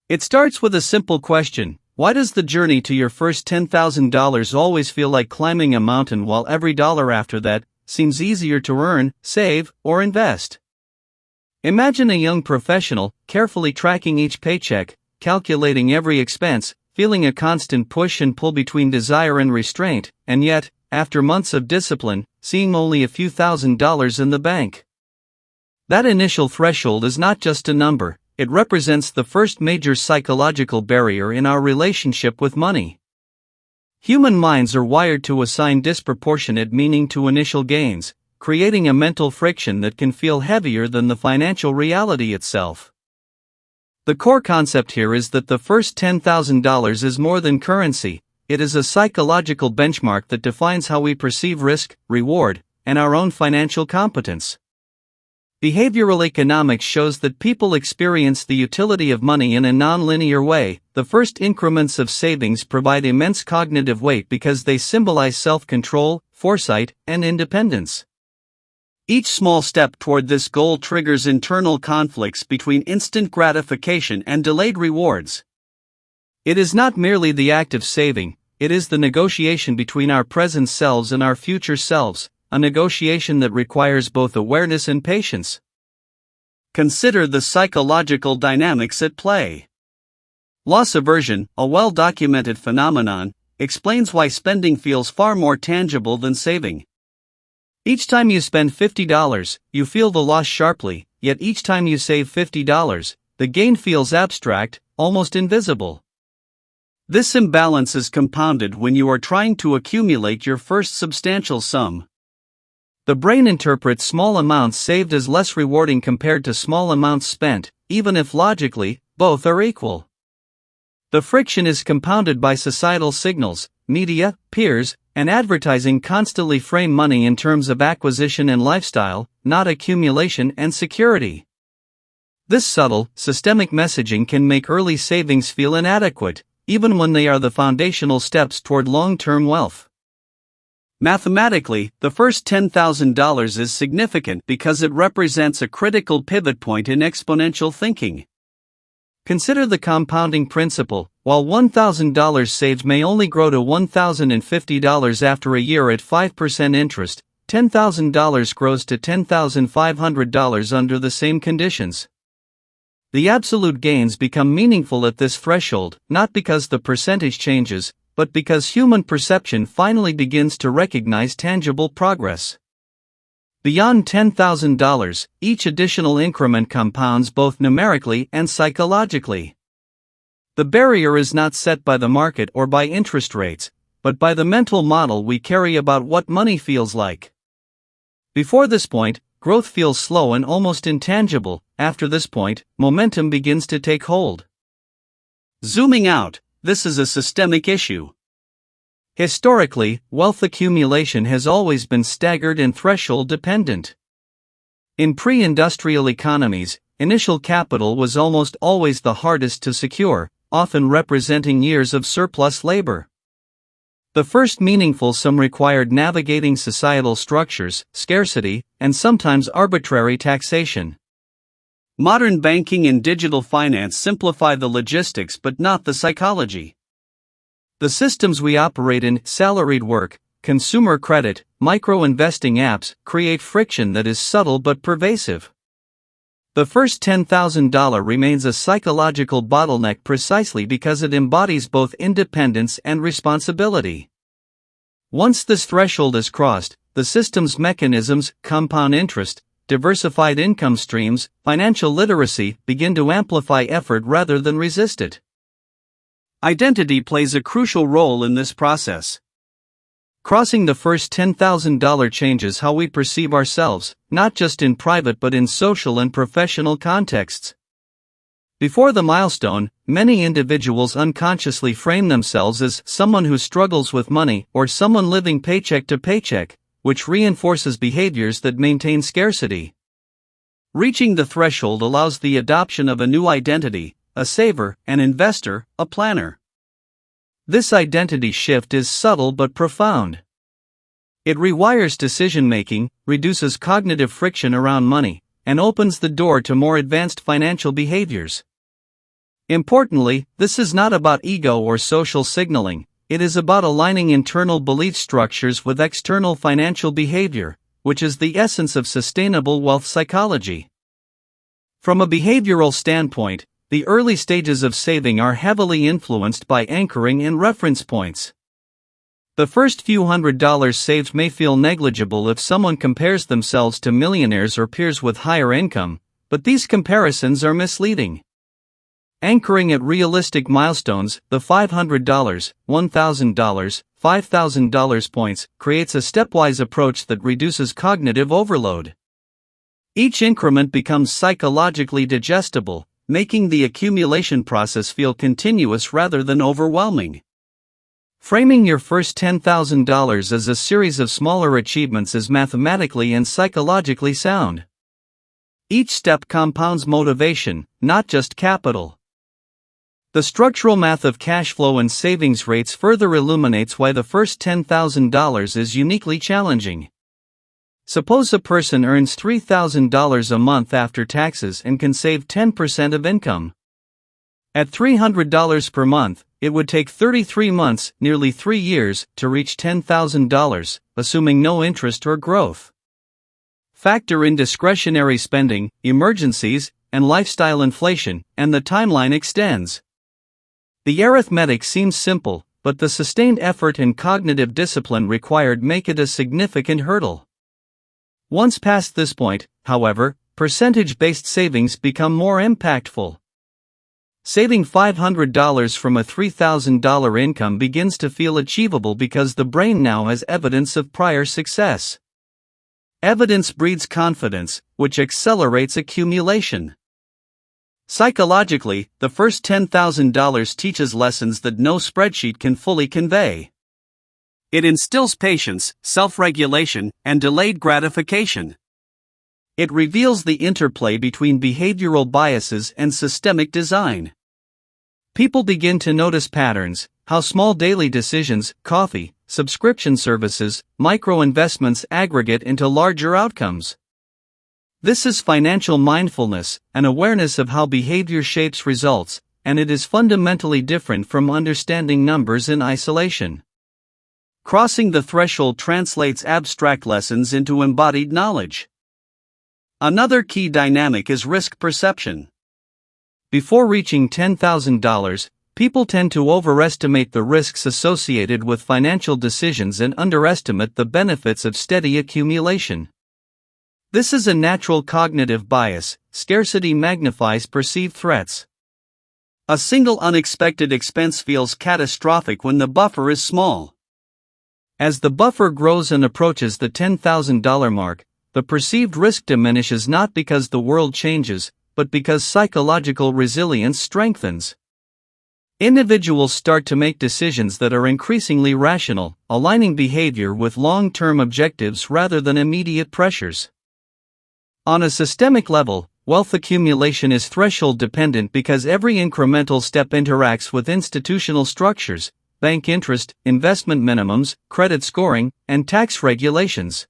It starts with a simple question: why does the journey to your first $10,000 always feel like climbing a mountain while every dollar after that seems easier to earn, save, or invest? Imagine a young professional, carefully tracking each paycheck, calculating every expense, feeling a constant push and pull between desire and restraint, and yet, after months of discipline, seeing only a few $1,000s in the bank. That initial threshold is not just a number, it represents the first major psychological barrier in our relationship with money. Human minds are wired to assign disproportionate meaning to initial gains, creating a mental friction that can feel heavier than the financial reality itself. The core concept here is that the first $10,000 is more than currency, it is a psychological benchmark that defines how we perceive risk, reward, and our own financial competence. Behavioral economics shows that people experience the utility of money in a non-linear way. The first increments of savings provide immense cognitive weight because they symbolize self-control, foresight, and independence. Each small step toward this goal triggers internal conflicts between instant gratification and delayed rewards. It is not merely the act of saving, it is the negotiation between our present selves and our future selves, a negotiation that requires both awareness and patience. Consider the psychological dynamics at play. Loss aversion, a well-documented phenomenon, explains why spending feels far more tangible than saving. Each time you spend $50, you feel the loss sharply, yet each time you save $50, the gain feels abstract, almost invisible. This imbalance is compounded when you are trying to accumulate your first substantial sum. The brain interprets small amounts saved as less rewarding compared to small amounts spent, even if logically, both are equal. The friction is compounded by societal signals. Media, peers, and advertising constantly frame money in terms of acquisition and lifestyle, not accumulation and security. This subtle, systemic messaging can make early savings feel inadequate, even when they are the foundational steps toward long-term wealth. Mathematically, the first $10,000 is significant because it represents a critical pivot point in exponential thinking. Consider the compounding principle. While $1,000 saved may only grow to $1,050 after a year at 5% interest, $10,000 grows to $10,500 under the same conditions. The absolute gains become meaningful at this threshold, not because the percentage changes, but because human perception finally begins to recognize tangible progress. Beyond $10,000, each additional increment compounds both numerically and psychologically. The barrier is not set by the market or by interest rates, but by the mental model we carry about what money feels like. Before this point, growth feels slow and almost intangible. After this point, momentum begins to take hold. Zooming out, this is a systemic issue. Historically, wealth accumulation has always been staggered and threshold dependent. In pre-industrial economies, initial capital was almost always the hardest to secure, often representing years of surplus labor. The first meaningful sum required navigating societal structures, scarcity, and sometimes arbitrary taxation. Modern banking and digital finance simplify the logistics but not the psychology. The systems we operate in, salaried work, consumer credit, micro-investing apps, create friction that is subtle but pervasive. The first $10,000 remains a psychological bottleneck precisely because it embodies both independence and responsibility. Once this threshold is crossed, the system's mechanisms, compound interest, diversified income streams, financial literacy, begin to amplify effort rather than resist it. Identity plays a crucial role in this process. Crossing the first $10,000 changes how we perceive ourselves, not just in private but in social and professional contexts. Before the milestone, many individuals unconsciously frame themselves as someone who struggles with money or someone living paycheck to paycheck, which reinforces behaviors that maintain scarcity. Reaching the threshold allows the adoption of a new identity, a saver, an investor, a planner. This identity shift is subtle but profound. It rewires decision-making, reduces cognitive friction around money, and opens the door to more advanced financial behaviors. Importantly, this is not about ego or social signaling, it is about aligning internal belief structures with external financial behavior, which is the essence of sustainable wealth psychology. From a behavioral standpoint, the early stages of saving are heavily influenced by anchoring and reference points. The first few $100s saved may feel negligible if someone compares themselves to millionaires or peers with higher income, but these comparisons are misleading. Anchoring at realistic milestones, the $500, $1,000, $5,000 points, creates a stepwise approach that reduces cognitive overload. Each increment becomes psychologically digestible, making the accumulation process feel continuous rather than overwhelming. Framing your first $10,000 as a series of smaller achievements is mathematically and psychologically sound. Each step compounds motivation, not just capital. The structural math of cash flow and savings rates further illuminates why the first $10,000 is uniquely challenging. Suppose a person earns $3,000 a month after taxes and can save 10% of income. At $300 per month, it would take 33 months, nearly 3 years, to reach $10,000, assuming no interest or growth. Factor in discretionary spending, emergencies, and lifestyle inflation, and the timeline extends. The arithmetic seems simple, but the sustained effort and cognitive discipline required make it a significant hurdle. Once past this point, however, percentage-based savings become more impactful. Saving $500 from a $3,000 income begins to feel achievable because the brain now has evidence of prior success. Evidence breeds confidence, which accelerates accumulation. Psychologically, the first $10,000 teaches lessons that no spreadsheet can fully convey. It instills patience, self-regulation, and delayed gratification. It reveals the interplay between behavioral biases and systemic design. People begin to notice patterns, how small daily decisions, coffee, subscription services, micro-investments aggregate into larger outcomes. This is financial mindfulness, an awareness of how behavior shapes results, and it is fundamentally different from understanding numbers in isolation. Crossing the threshold translates abstract lessons into embodied knowledge. Another key dynamic is risk perception. Before reaching $10,000, people tend to overestimate the risks associated with financial decisions and underestimate the benefits of steady accumulation. This is a natural cognitive bias. Scarcity magnifies perceived threats. A single unexpected expense feels catastrophic when the buffer is small. As the buffer grows and approaches the $10,000 mark, the perceived risk diminishes not because the world changes, but because psychological resilience strengthens. Individuals start to make decisions that are increasingly rational, aligning behavior with long-term objectives rather than immediate pressures. On a systemic level, wealth accumulation is threshold dependent because every incremental step interacts with institutional structures, bank interest, investment minimums, credit scoring, and tax regulations.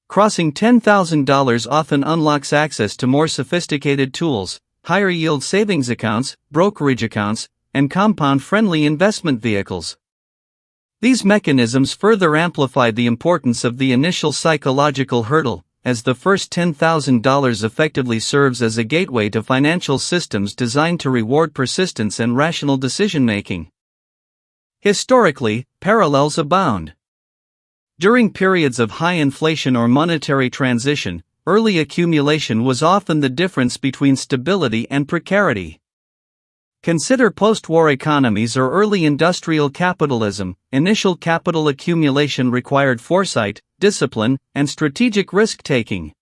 Crossing $10,000 often unlocks access to more sophisticated tools, higher yield savings accounts, brokerage accounts, and compound-friendly investment vehicles. These mechanisms further amplify the importance of the initial psychological hurdle, as the first $10,000 effectively serves as a gateway to financial systems designed to reward persistence and rational decision-making. Historically, parallels abound. During periods of high inflation or monetary transition, early accumulation was often the difference between stability and precarity. Consider post-war economies or early industrial capitalism. Initial capital accumulation required foresight, discipline, and strategic risk-taking.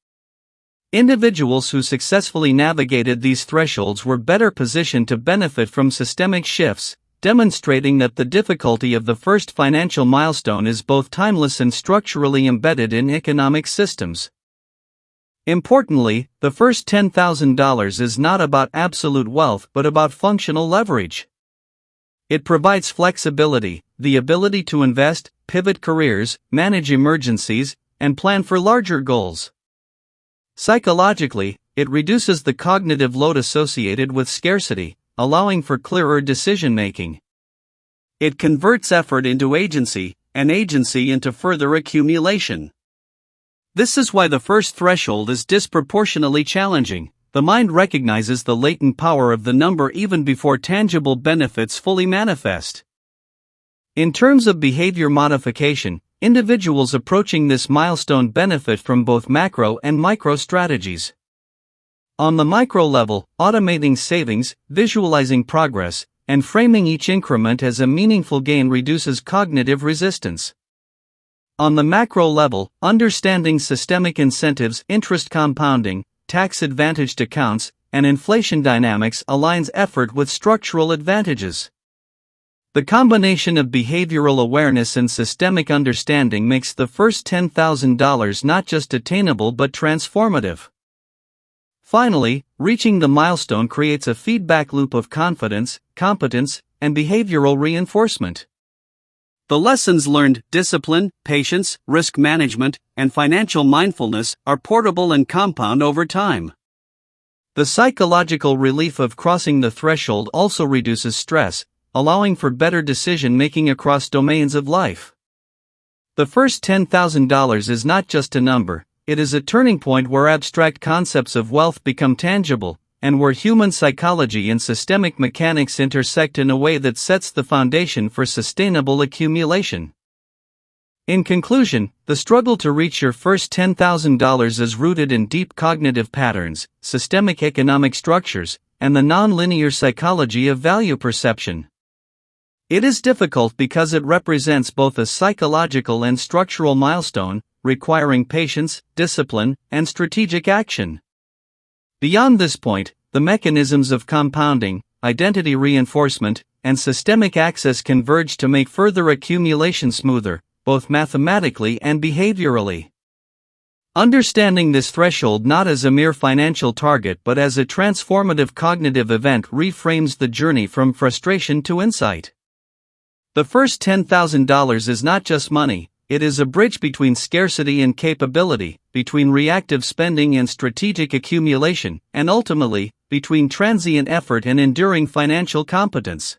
Individuals who successfully navigated these thresholds were better positioned to benefit from systemic shifts, demonstrating that the difficulty of the first financial milestone is both timeless and structurally embedded in economic systems. Importantly, the first $10,000 is not about absolute wealth but about functional leverage. It provides flexibility, the ability to invest, pivot careers, manage emergencies, and plan for larger goals. Psychologically, it reduces the cognitive load associated with scarcity, allowing for clearer decision-making. It converts effort into agency, and agency into further accumulation. This is why the first threshold is disproportionately challenging. The mind recognizes the latent power of the number even before tangible benefits fully manifest. In terms of behavior modification, individuals approaching this milestone benefit from both macro and micro strategies. On the micro level, automating savings, visualizing progress, and framing each increment as a meaningful gain reduces cognitive resistance. On the macro level, understanding systemic incentives, interest compounding, tax-advantaged accounts, and inflation dynamics aligns effort with structural advantages. The combination of behavioral awareness and systemic understanding makes the first $10,000 not just attainable but transformative. Finally, reaching the milestone creates a feedback loop of confidence, competence, and behavioral reinforcement. The lessons learned, discipline, patience, risk management, and financial mindfulness, are portable and compound over time. The psychological relief of crossing the threshold also reduces stress, allowing for better decision-making across domains of life. The first $10,000 is not just a number, it is a turning point where abstract concepts of wealth become tangible, and where human psychology and systemic mechanics intersect in a way that sets the foundation for sustainable accumulation. In conclusion, the struggle to reach your first $10,000 is rooted in deep cognitive patterns, systemic economic structures, and the nonlinear psychology of value perception. It is difficult because it represents both a psychological and structural milestone, requiring patience, discipline, and strategic action. Beyond this point, the mechanisms of compounding, identity reinforcement, and systemic access converge to make further accumulation smoother, both mathematically and behaviorally. Understanding this threshold not as a mere financial target but as a transformative cognitive event reframes the journey from frustration to insight. The first $10,000 is not just money, it is a bridge between scarcity and capability, between reactive spending and strategic accumulation, and ultimately, between transient effort and enduring financial competence.